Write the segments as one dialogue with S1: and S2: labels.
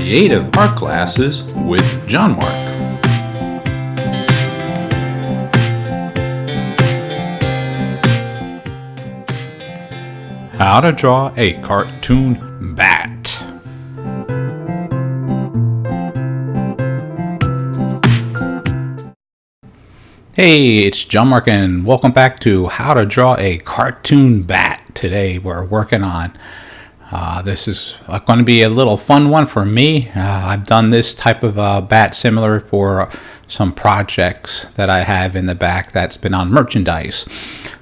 S1: Creative Art Classes with John-Marc. How to draw a cartoon bat. Hey, it's John-Marc and welcome back to How to Draw a Cartoon Bat. Today we're working on this is going to be a little fun one for me. I've done this type of bat similar for some projects that I have in the back that's been on merchandise.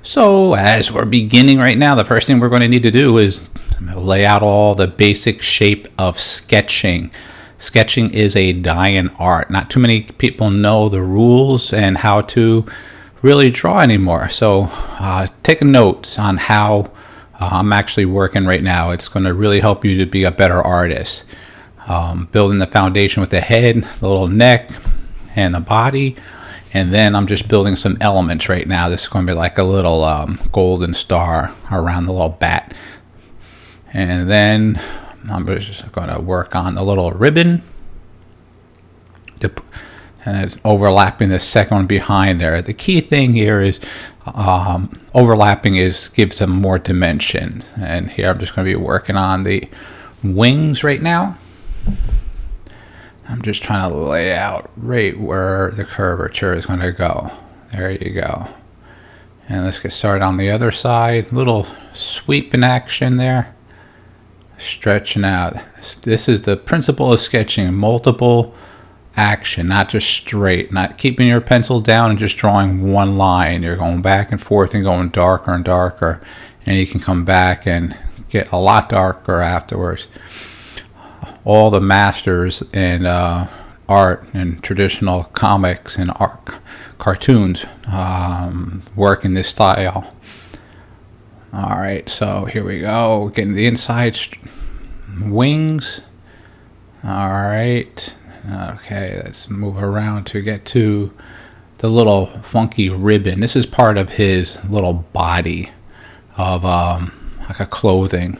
S1: So as we're beginning right now, the first thing we're going to need to do is lay out all the basic shape of sketching. Sketching is a dying art. Not too many people know the rules and how to really draw anymore. So take a note on how I'm actually working right now. It's going to really help you to be a better artist. Building the foundation with the head, the little neck, and the body. And then I'm just building some elements right now. This is going to be like a little golden star around the little bat. And then I'm just going to work on the little ribbon. And it's overlapping the second one behind there. The key thing here is overlapping gives them more dimension. And here I'm just going to be working on the wings right now. I'm just trying to lay out right where the curvature is going to go. There you go. And let's get started on the other side. Little sweep in action there. Stretching out. This is the principle of sketching. Multiple action, not just straight. Not keeping your pencil down and just drawing one line. You're going back and forth and going darker and darker. And you can come back and get a lot darker afterwards. All the masters in art and traditional comics and art cartoons work in this style. All right, so here we go. Getting the inside wings. All right. Okay, let's move around to get to the little funky ribbon. This is part of his little body of like a clothing.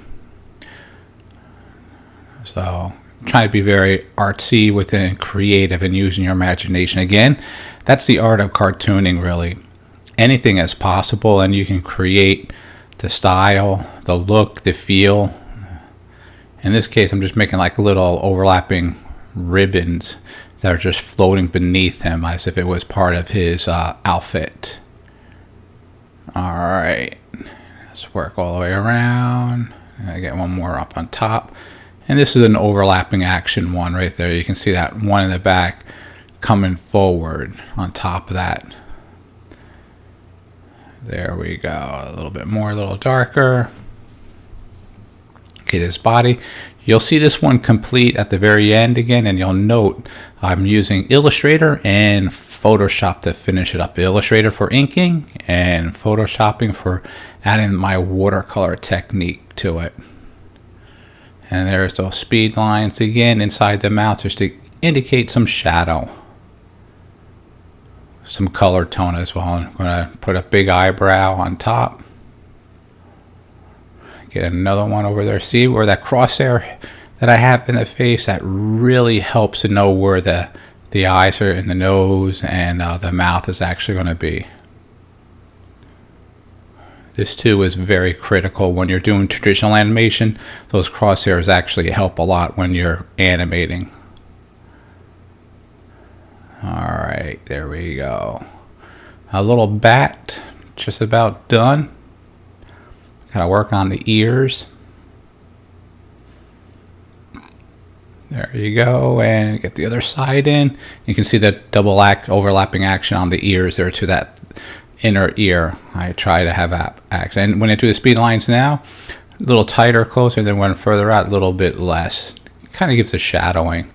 S1: So trying to be very artsy within creative and using your imagination. Again, that's the art of cartooning, really. Anything is possible, and you can create the style, the look, the feel. In this case, I'm just making like little overlapping ribbons that are just floating beneath him as if it was part of his outfit. All right, let's work all the way around. I get one more up on top. And this is an overlapping action one right there. You can see that one in the back coming forward on top of that. There we go. A little bit more, a little darker. Okay, this body. You'll see this one complete at the very end again, and you'll note I'm using Illustrator and Photoshop to finish it up. Illustrator for inking and Photoshopping for adding my watercolor technique to it. And there's those speed lines again inside the mouth just to indicate some shadow. Some color tone as well. I'm going to put a big eyebrow on top. Get another one over there. See where that crosshair that I have in the face? That really helps to know where the eyes are and the nose and the mouth is actually going to be. This too is very critical when you're doing traditional animation. Those crosshairs actually help a lot when you're animating. All right, there we go. A little bat, just about done. Gotta work on the ears. There you go, and get the other side in. You can see that double overlapping action on the ears there to that inner ear. I try to have action. And when I do the speed lines now, a little tighter, closer, then when further out, a little bit less. It kind of gives a shadowing.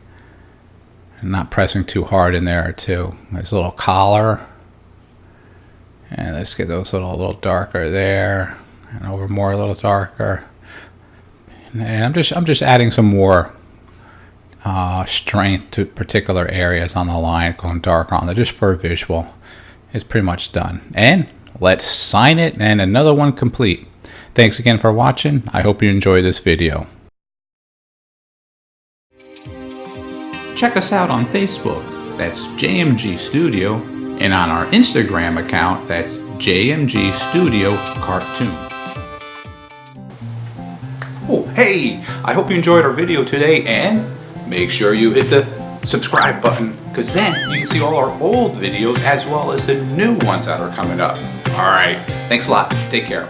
S1: And not pressing too hard in there too. There's a little collar. And let's get those a little darker there. And over more, a little darker. And I'm just adding some more strength to particular areas on the line, going darker on there, just for a visual. It's pretty much done. And let's sign it, and another one complete. Thanks again for watching. I hope you enjoyed this video. check us out on Facebook, that's JMG Studio, and on our Instagram account, that's JMG Studio Cartoon. Oh, hey! I hope you enjoyed our video today, and make sure you hit the subscribe button, because then you can see all our old videos as well as the new ones that are coming up. Alright, thanks a lot. Take care.